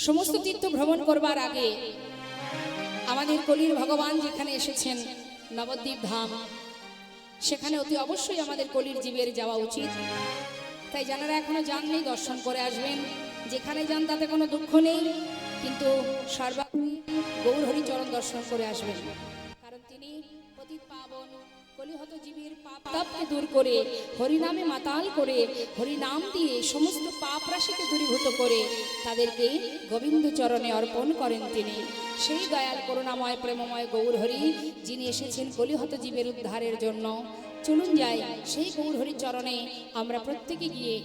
সমস্ত তীর্থ ভ্রমণ করবার আগে আমাদের কলির ভগবান যেখানে এসেছেন নবদ্বীপ ধাম, সেখানে অতি অবশ্যই আমাদের কলির জীবের যাওয়া উচিত। তাই যারা এখনো যাননি দর্শন করে আসবেন। যেখানে যান তাতে কোনো দুঃখ নেই, কিন্তু সর্বাগ্রে গৌরহরি চরণ দর্শন করে আসবেন। কারণ তিনি পতিত পাবন কলিহত জীবের পাপ তাপকে দূর করে হরিনামে মাতাল করে হরিনাম দিয়ে সমস্ত পাপ রাশিকে দূরীভূত করে তাদেরকে গোবিন্দ চরণে অর্পণ করেন তিনি। সেই দয়াল করুণাময় প্রেমময় গৌরহরি যিনি এসেছেন কলিহত জীবের উদ্ধারের জন্য। চলুন যাই সেই গৌরহরির চরণে আমরা প্রত্যেকে গিয়ে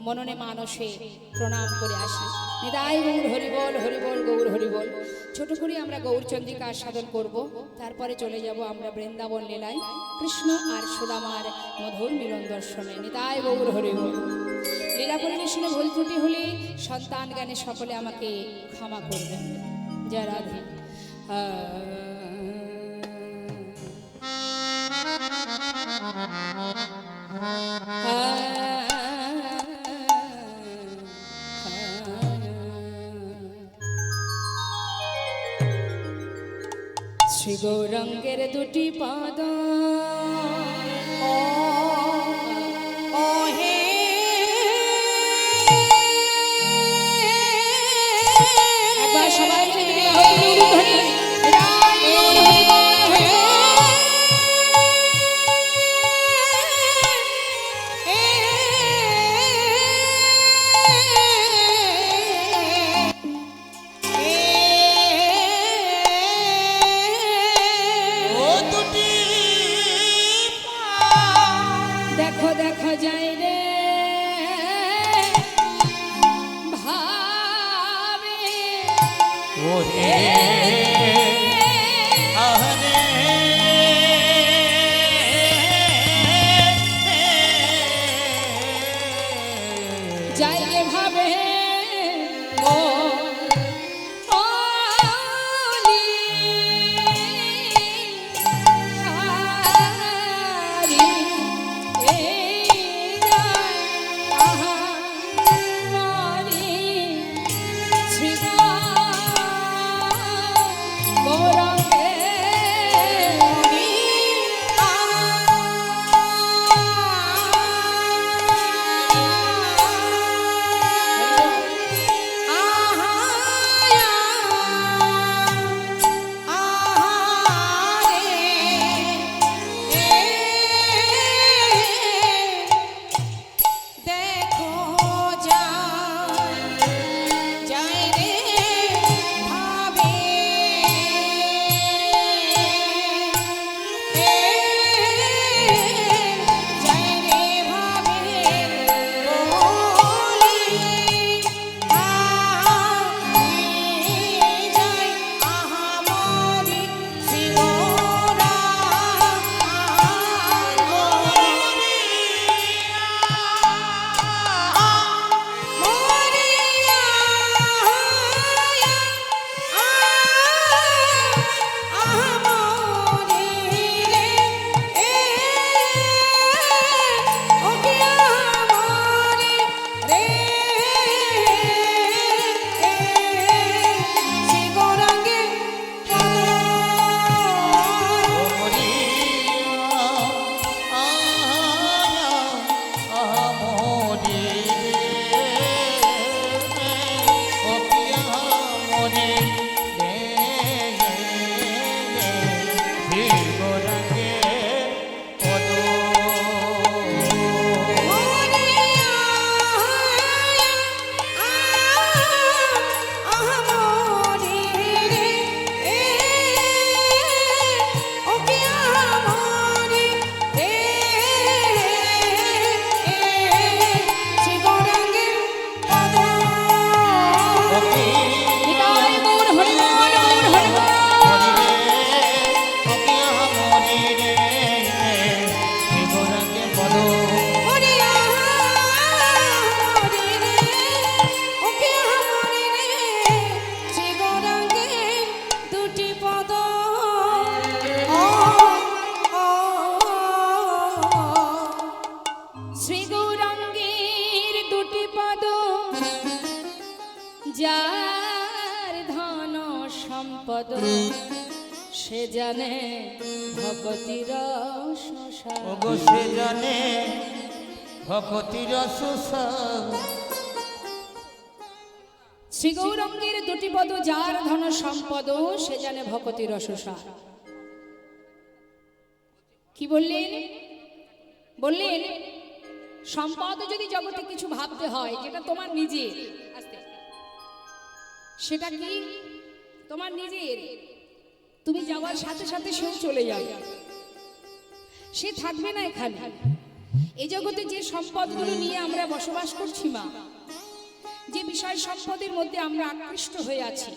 মননে মানসে প্রণাম করে আসি। নিতাই গৌর হরিবল হরিবল গৌর হরিবল। ছোট করে আমরা গৌরচন্দ্রিকা সাধন করব, তারপরে চলে যাব আমরা বৃন্দাবন লীলায় কৃষ্ণ আর সুদামার মধুর মিলন দর্শনে। নিতাই গৌর হরিবল। লীলা পরিবেশনে ভুল ত্রুটি হলে সন্তান জ্ঞানে সকলে আমাকে ক্ষমা করবেন। জয় রাধে। শ্রী গৌরাঙ্গের দুটি পাদ একবার সবাই দেখো দেখো যাই রে ভাবে ওরে আরে যাই রে ভাবে ও সম্পদ সে জানে ভগতির শশা। ওগো সে জানে ভকতির সুসা। শ্রী গৌরাঙ্গের দুটি পদ যার ধন সম্পদ সে জানে ভকতির শশা। কি বললেন? বললেন সম্পদ যদি জগতে কিছু ভাবতে হয় যেটা তোমার নিজের, সেটা কি তোমার নিজের, তুমি যাওয়ার সাথে সাথে সেও চলে যাবে, সে থাকবে না এখানে। এই জগতে যে সম্পদগুলো নিয়ে আমরা বসবাস করছি মা, যে বিষয় সম্পদের মধ্যে আমরা আকৃষ্ট হয়ে আছি,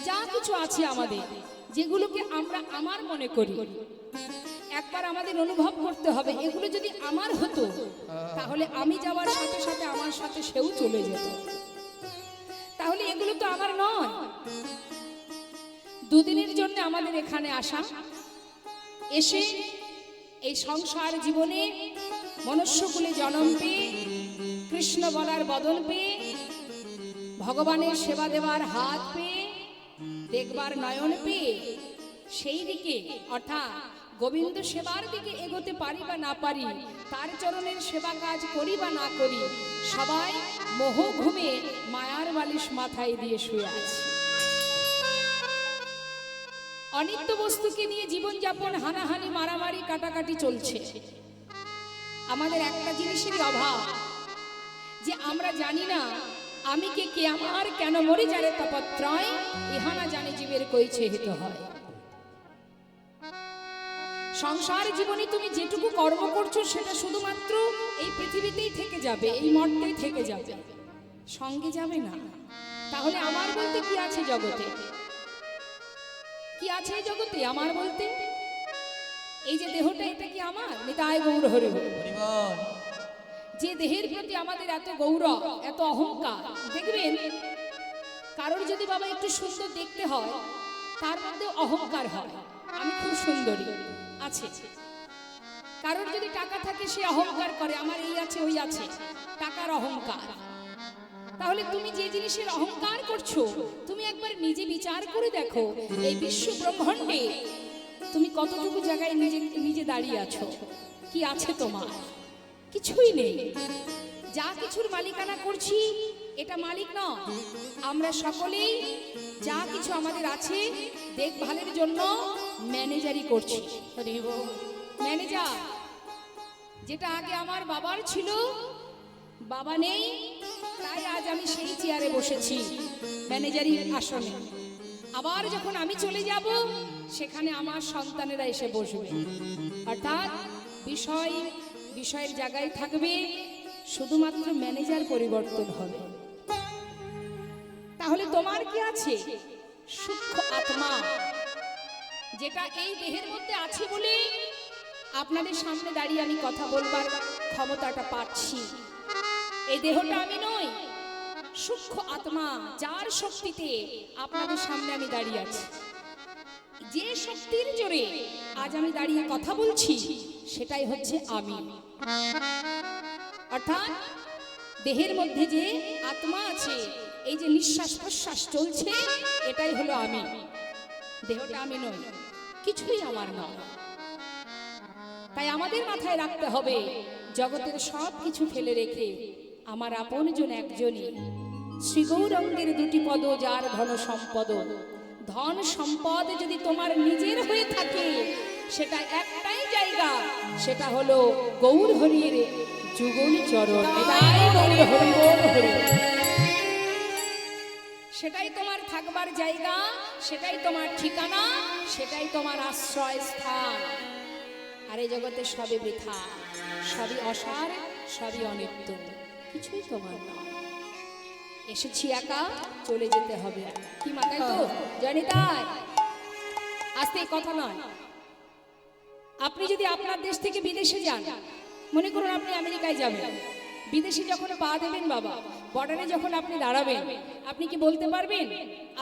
যা কিছু আছে আমাদের যেগুলোকে আমরা আমার মনে করি, একবার আমাদের অনুভব করতে হবে এগুলো যদি আমার হতো তাহলে আমি যাওয়ার সাথে সাথে আমার সাথে সেও চলে যেত। তাহলে এগুলো তো আমার নয়। দুদিনের জন্য আমাদের এখানে আসা, এসে এই সংসার জীবনে মনুষ্যকুলে জন্ম পেয়ে, কৃষ্ণ বলার বদন পেয়ে, ভগবানের সেবা দেওয়ার হাত পেয়ে, দেখবার নয়ন পেয়ে, সেই দিকে অর্থাৎ গোবিন্দ সেবার দিকে এগোতে পারি বা না পারি, তার চরণের সেবা কাজ করি বা না করি, সবাই মোহ ঘুমে মায়ার বালিশ মাথায় দিয়ে শুয়ে আছে। অনিত্য বস্তুকে নিয়ে জীবনযাপন, হানাহানি, মারামারি, কাটাকাটি চলছে। আমাদের একটা জিনিসেরই অভাব, যে আমরা জানি না আমি কে আমার, কেন মরি যারে তপত্রয়, ইহানা জানে জীবের কইছে হিত হয়। সংসার জীবনে তুমি যেটুকু কর্ম করছো সেটা শুধুমাত্র এই পৃথিবীতেই থেকে যাবে, এই মর্তেই থেকে যাবে, সঙ্গে যাবে না। তাহলে আমার বলতে কি আছে জগতে? কি আছে এই জগতে আমার বলতে? এই যে দেহটা, এটা কি আমার? নিতাই গৌর হরি বল। যে দেহের প্রতি আমাদের এত গৌরব, এত অহংকার, দেখবেন কারোর যদি বাবা একটু সুন্দর দেখতে হয় তার মধ্যে অহংকার হয়, আমি খুব সুন্দরী আছে। কারোর যদি টাকা থাকে সে অহংকার করে আমার এই আছে ওই আছে, টাকার অহংকার। তাহলে তুমি যে জিনিসের অহংকার করছো তুমি একবার নিজে বিচার করে দেখো, এই বিশ্ব ব্রহ্মাণ্ডে তুমি কতটুকু জায়গায় নিজে নিজে দাঁড়িয়ে আছো। কি আছে তোমার? কিছুই নেই। যা কিছুর মালিকানা করছি এটা মালিক নয়, আমরা সকলেই যা কিছু আমাদের আছে দেখভালের জন্য ম্যানেজারই করছি। ম্যানেজার যেটা আগে আমার বাবার ছিল, বাবা নেই তাই আজ আমি সেই চেয়ারে বসেছি ম্যানেজারি আসনে। আবার যখন আমি চলে যাব সেখানে আমার সন্তানেরা এসে বসবে, অর্থাৎ বিষয়ের জায়গায় থাকবে, শুধুমাত্র ম্যানেজার পরিবর্তন হবে। তাহলে তোমার কি আছে? সূক্ষ্ম আত্মা, যেটা এই দেহের মধ্যে আছে বলে আপনাদের সামনে দাঁড়িয়ে আমি কথা বলবার ক্ষমতাটা পাচ্ছি। এই দেহটা আমি নই, সূক্ষ্ম আত্মা, যার শক্তিতে আপনাদের সামনে আমি দাঁড়িয়ে আছি। যে শক্তির জোরে আজ আমি দাঁড়িয়ে কথা বলছি সেটাই হচ্ছে আমি। অর্থাৎ দেহের মধ্যে যে আত্মা আছে, এই যে নিঃশ্বাস প্রশ্বাস চলছে, এটাই হলো আমি। দেহটা আমি নই, কিছুই আমার নয়। তাই আমাদের মাথায় রাখতে হবে জগতের সব কিছু ফেলে রেখে আমার আপনজন একজনই, শ্রী গৌরাঙ্গের দুটি পদ যার ধন সম্পদ। ধন সম্পদ যদি তোমার নিজের হয়ে থাকে সেটা একটাই জায়গা, সেটা হলো গৌর হরির যুগল চরণ। সেটাই তোমার থাকবার জায়গা, সেটাই তোমার ঠিকানা, সেটাই তোমার আশ্রয় স্থান। আর এই জগতে সবই বৃথা, সবই অসার, সবই অনিত্য, কিছুই তোমার নয়। এসেছি একা, চলে যেতে হবে। কি মাথায় তো জানি, তাই আজকে এই কথা নয়। আপনি যদি আপনার দেশ থেকে বিদেশে যান, মনে করুন আপনি আমেরিকায় যাবেন, বিদেশে যখন পা দেবেন বাবা, বর্ডারে যখন আপনি দাঁড়াবেন, আপনি কি বলতে পারবেন?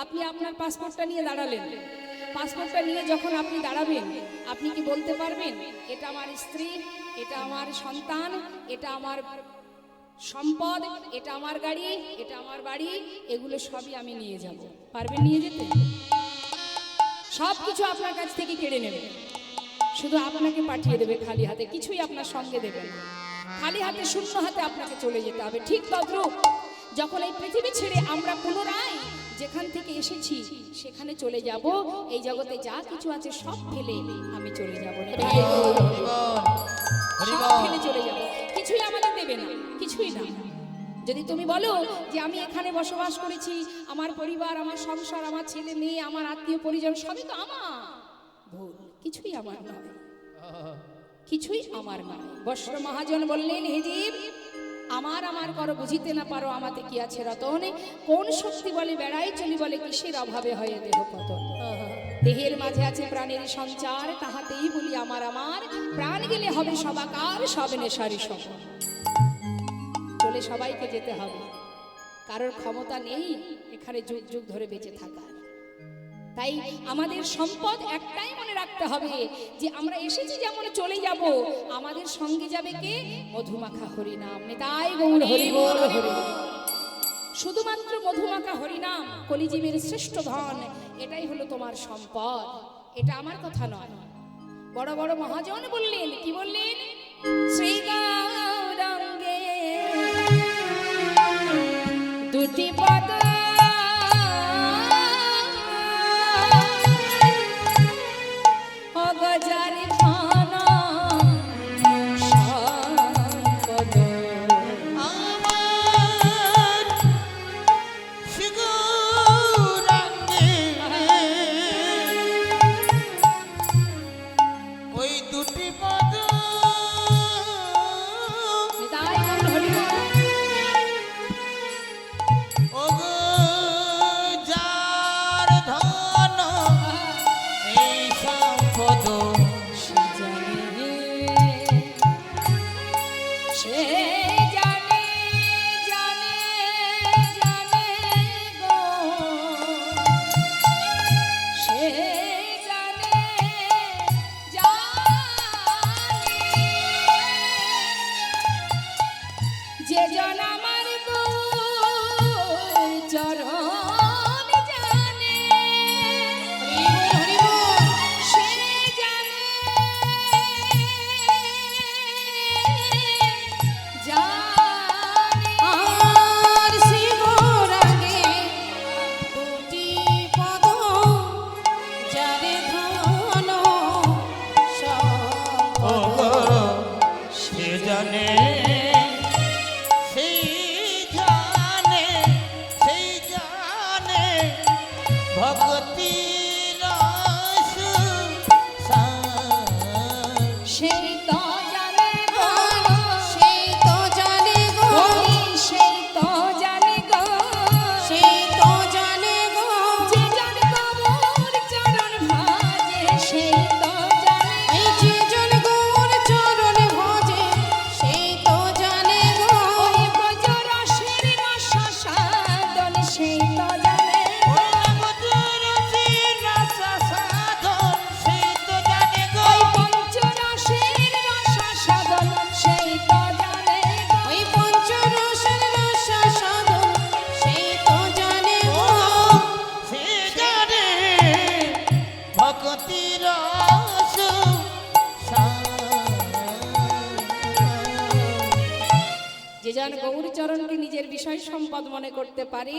আপনি আপনার পাসপোর্টটা নিয়ে দাঁড়ালেন, পাসপোর্টটা নিয়ে যখন আপনি দাঁড়াবেন আপনি কি বলতে পারবেন এটা আমার স্ত্রী, এটা আমার সন্তান, এটা আমার সম্পদ, এটা আমার গাড়ি, এটা আমার বাড়ি, এগুলো সবই আমি নিয়ে যাব। পারবেন নিয়ে যেতে? সব কিছু আপনার কাছ থেকে কেড়ে নেবে, শুধু আপনাকে পাঠিয়ে দেবে খালি হাতে, কিছুই আপনার সঙ্গে দেবে না। খালি হাতে, শূন্য হাতে আপনাকে চলে যেতে হবে। ঠিক তদ্রূপ যখন এই পৃথিবী ছেড়ে আমরা পুনরায় যেখান থেকে এসেছি সেখানে চলে যাব, এই জগতে যা কিছু আছে সব ফেলে আমি চলে যাব, সব ফেলে চলে যাব, কিছুই আমাদের দেবে না, কিছুই না। যদি তুমি বলো যে আমি এখানে বসবাস করেছি, আমার পরিবার, আমার সংসার, আমার ছেলে মেয়ে, আমার আত্মীয় পরিজন সবই তো আমার, ভুল, কিছুই আমার নয়, কিছুই আমার নয়। বস্ত্র মহাজন বললেন, হে জীব, আমার আমার করো বুঝিতে না পারো, আমাতে কি আছে রতন, কোন শক্তি বলে বেড়াই চলি, বলে কিসের অভাবে হয়ে দেহ পতন। দেহের মাঝে আছে প্রাণের সঞ্চার, তাহাতেই বলি আমার আমার, প্রাণ গেলে হবে সবাকার, সব নেশারি সব। চলে সবাইকে যেতে হবে, কারোর ক্ষমতা নেই এখানে যুগ যুগ ধরে বেঁচে থাকার। তাই আমাদের সম্পদ একটাই মনে রাখতে হবে যে আমরা এসেছি যেমন চলে যাব, আমাদের সঙ্গে যাবে কে? মধুমাখা হরিনাম। নিতাই গৌর হরি বল হরি। শুধুমাত্র মধুমাখা হরিনাম কলিজীবের শ্রেষ্ঠ ধন, এটাই হলো তোমার সম্পদ। এটা আমার কথা নয়, বড় বড় মহাজন বললেন। কি বললেন? শ্রী গৌরাঙ্গে দুটি পদ অগজারি খানা সম্পদ আমার শ্রী গৌরাঙ্গে ওই দুটি পদ নিতাই গৌর হরি বল। ওগো যার ধন এই সম্পদ সে জানে, জানে, জানে গো, সে জানে, জানে, যে জন আমার গো চরণ জানে, সে জানে, জানে। আর শ্রী গৌরাঙ্গে দুটি পদ যারে ধন সম্পদ। ওগো সে জানে, সেই জানে, সেই জানে ভক্তি রস সেই তো জানে গো, সেই তো জানে গো, সেই তো জানে গো, সেই তো জানে গো, যে জন গৌর চরণ ভাজে, সেই তো জানে, এই যে জন গৌর চরণ ভাজে, সেই তো জানে গো, ওই ব্রজ রসের রস সাধন, সেই তো জানে, ওই পঞ্চরসের রস সাধন, সেই তো জানে, ওই পঞ্চরসের রস সাধন, সেই তো জানে গো। সে জানে ভক্তি রস যে জন গৌরচরণকে নিজের বিষয় সম্পদ মনে করতে পারে,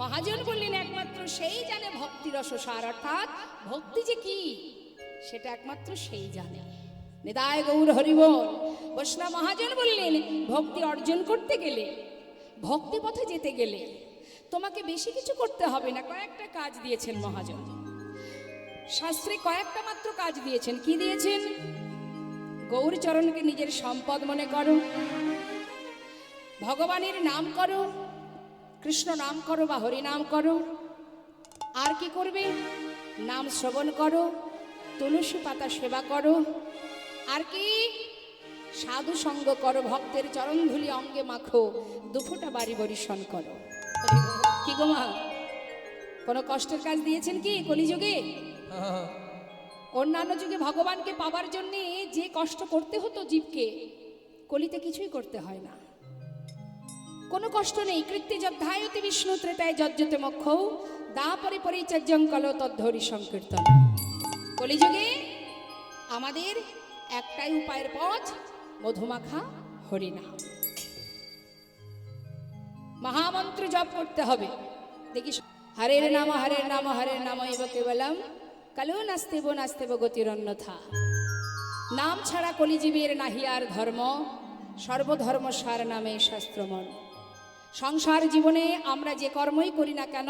মহাজন বললেন একমাত্র সেই জানে ভক্তি রসসার, অর্থাৎ ভক্তি যে কি সেটা একমাত্র সেই জানে। নিতাই গৌর হরি বল। বৈষ্ণব মহাজন বললেন ভক্তি অর্জন করতে গেলে, ভক্তি পথে যেতে গেলে তোমাকে বেশি কিছু করতে হবে না, কয়েকটা কাজ দিয়েছেন মহাজন। শাস্ত্রে কয়েকটা মাত্র কাজ দিয়েছেন। কি দিয়েছেন? গৌরচরণকে নিজের সম্পদ মনে করো, ভগবানের নাম করো, কৃষ্ণ নাম করো বা হরি নাম করো, আর কি করবে? নাম শ্রবণ করো, তুলসী পাতা সেবা করো, আর কি? সাধু সঙ্গ করো, ভক্তের চরণধুলি অঙ্গে মাখো, দুফোঁটা বাড়ি বরিশন করো। কি গো মা, কোনো কষ্টের কাজ দিয়েছেন কি কলিযুগে? অন্যান্য যুগে ভগবানকে পাবার জন্যে যে কষ্ট করতে হতো জীবকে, কলিতে কিছুই করতে হয় না। কোনো কষ্ট নেই। কৃত্যে যদ্ধায়তি বিষ্ণু ত্রেতায় যজ্জতে মক্ষৌ দা পরে পরিচর্যং কল তদ্ধরি সংকীর্তন। কলিযুগে আমাদের একটাই উপায়ের পথ, মধুমাখা হরিনাম। মহামন্ত্র জপ করতে হবে। দেখি, হরের নাম হরের নাম হরের নাম এব কেবলম কালো নাস্তেব নাস্তেব গতিরন্যথা। নাম ছাড়া কলিজীবের নাহিয়ার ধর্ম, সর্বধর্ম সার নামে শাস্ত্রমন। সংসার জীবনে আমরা যে কর্মই করি না কেন,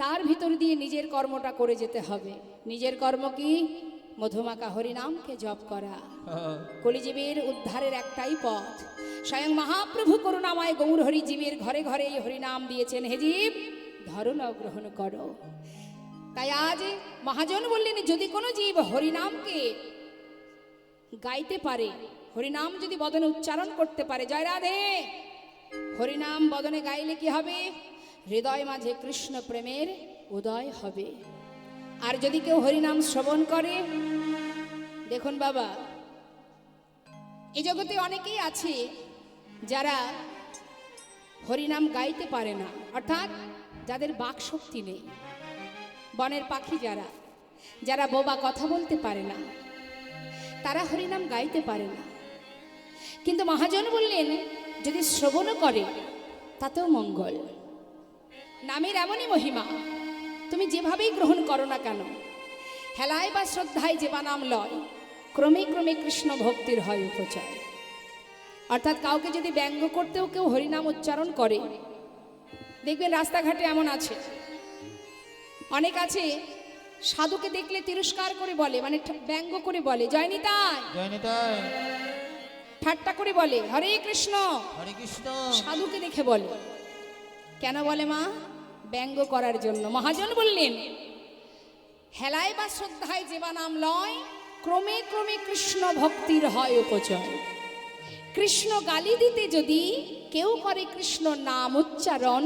তার ভিতর দিয়ে নিজের কর্মটা করে যেতে হবে। নিজের কর্ম কি? মধুমাখা হরিনামকে জপ করা। কলিজীবের উদ্ধারের একটাই পথ। স্বয়ং মহাপ্রভু করুণাময় গৌর হরি জীবের ঘরে ঘরে এই হরিনাম দিয়েছেন। হে জীব, ধরুন গ্রহণ করো। তাই আজ মহাজন বললেন, যদি কোনো জীব হরিনামকে গাইতে পারে, হরিনাম যদি বদনে উচ্চারণ করতে পারে, জয় রাধে, হরিনাম বদনে গাইলে কি হবে? হৃদয় মাঝে কৃষ্ণ প্রেমের উদয় হবে। আর যদি কেউ হরিনাম শ্রবণ করে, দেখুন বাবা, এই জগতে অনেকেই আছে যারা হরিনাম গাইতে পারে না, অর্থাৎ যাদের বাক শক্তি নেই। বনের পাখি যারা, যারা বোবা, কথা বলতে পারে না, তারা হরিনাম গাইতে পারে না। কিন্তু মহাজন বললেন, যদি শ্রবণ করে তাতেও মঙ্গল। নামের এমনই মহিমা, তুমি যেভাবেই গ্রহণ করো না কেন, হেলায় বা শ্রদ্ধায় যে বা নাম লয়, ক্রমে ক্রমে কৃষ্ণ ভক্তির হয় উপচয়। অর্থাৎ কাউকে যদি ব্যঙ্গ করতেও কেউ হরিনাম উচ্চারণ করে, দেখবেন রাস্তাঘাটে এমন আছে, অনেক আছে সাধুকে দেখলে তিরস্কার করে বলে, মানে ব্যঙ্গ করে বলে জয় নিতাই, জয় নিতাই, ঠাট্টা করে বলে হরে কৃষ্ণ, হরে কৃষ্ণ। সাধুকে দেখে বলে। কেন বলে মা? ব্যঙ্গ করার জন্য। মহাজন বললেন, হেলায় বা শ্রদ্ধায় যে বা নাম লয়, ক্রমে ক্রমে কৃষ্ণ ভক্তির হয় উপচয়। কৃষ্ণ গালি দিতে যদি কেউ করে কৃষ্ণ নাম উচ্চারণ,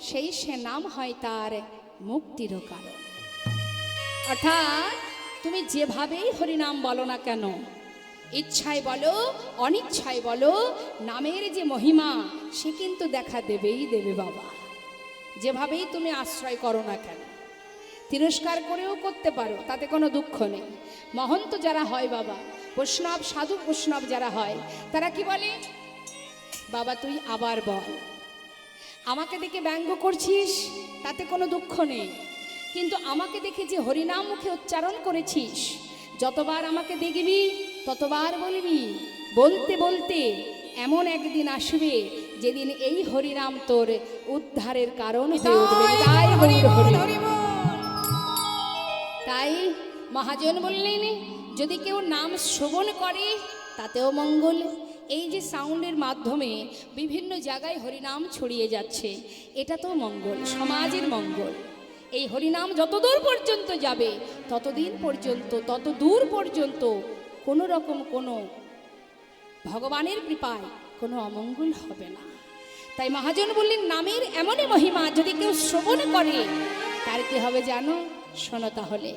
সেই সে নাম হয় তার মুক্তির কারণ। অর্থাৎ তুমি যেভাবেই হরিনাম বলো না কেন, ইচ্ছায় বলো অনিচ্ছায় বলো, নামের যে মহিমা সে কিন্তু দেখা দেবেই দেবে বাবা। যেভাবেই তুমি আশ্রয় করো না কেন, তিরস্কার করেও করতে পারো, তাতে কোনো দুঃখ নেই। মহন্ত যারা হয় বাবা, বৈষ্ণব সাধু বৈষ্ণব যারা হয়, তারা কি বলে? বাবা তুই আবার বল, আমাকে দেখে ব্যঙ্গ করছিস তাতে কোনো দুঃখ নেই, কিন্তু আমাকে দেখে যে হরিনাম মুখে উচ্চারণ করেছিস, যতবার আমাকে দেখবি ততবার বলবি। বলতে বলতে এমন একদিন আসবে যেদিন এই হরিনাম তোর উদ্ধারের কারণ হয়ে উঠবে। তাই হরি হরি। তাই মহাজন বললেন, যদি কেউ নাম শ্রবণ করে তাতেও মঙ্গল। এই যে সাউন্ডের মাধ্যমে বিভিন্ন জায়গায় হরিনাম ছড়িয়ে যাচ্ছে, এটা তো মঙ্গল, সমাজের মঙ্গল। এই হরিনাম যতদূর পর্যন্ত যাবে ততদিন পর্যন্ত, তত দূর পর্যন্ত কোনো রকম কোনো ভগবানের কৃপায় কোনো অমঙ্গল হবে না। তাই মহাজন বললেন, নামের এমনই মহিমা, যদি কেউ শ্রবণ করে তার কি হবে জানো? শোনো তাহলে।